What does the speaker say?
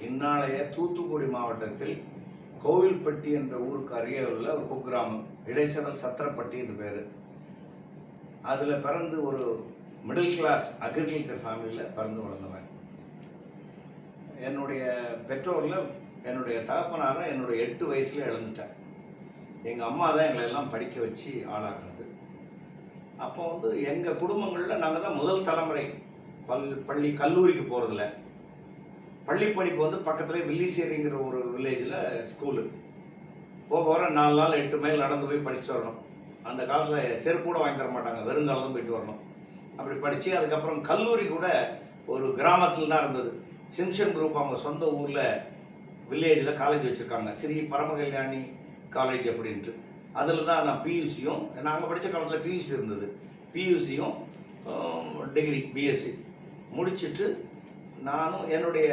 இந்நாளைய தூத்துக்குடி மாவட்டத்தில் கோவில்பட்டி என்ற ஊருக்கு அருகே உள்ள ஒரு குக்கிராமம், இடைச்சவல் சத்திரப்பட்டி என்று பேர். அதில் பிறந்து ஒரு மிடில் கிளாஸ் அக்ரிகல்ச்சர் ஃபேமிலியில் பிறந்து வளர்ந்தவன். என்னுடைய பெற்றோரில் என்னுடைய தகப்பனாரை என்னுடைய 8 வயசில் இழந்துட்டேன். எங்கள் அம்மா தான் எங்களை எல்லாம் படிக்க வச்சு ஆளாக்குனது. அப்போ எங்கள் குடும்பங்களில் நாங்கள் தான் முதல் தலைமுறை பள்ளி கல்லூரிக்கு போகிறதில்ல. பள்ளி படிப்பு பக்கத்துலேயே வில்லிசேரிங்கிற ஒரு வில்லேஜில் ஸ்கூலு. போக வர 4 நாள் 8 மைல் நடந்து போய் படிச்சுட்டு வரணும். அந்த காலத்தில் செருப்பு கூட வாங்கி தர மாட்டாங்க, வெறுங்காலம் தான் போயிட்டு வரணும். அப்படி படித்து அதுக்கப்புறம் கல்லூரி கூட ஒரு கிராமத்தில் தான் இருந்தது. சிம்சன் குரூப் அவங்க சொந்த ஊரில் வில்லேஜில் காலேஜ் வச்சுருக்காங்க, ஸ்ரீ பரமகல்யாணி காலேஜ் அப்படின்ட்டு. அதில் தான் நான் பியூசியும், நாங்கள் படித்த காலத்தில் பியூசி இருந்தது, பியூசியும் டிகிரி பிஎஸ்சி முடிச்சுட்டு நானும் என்னுடைய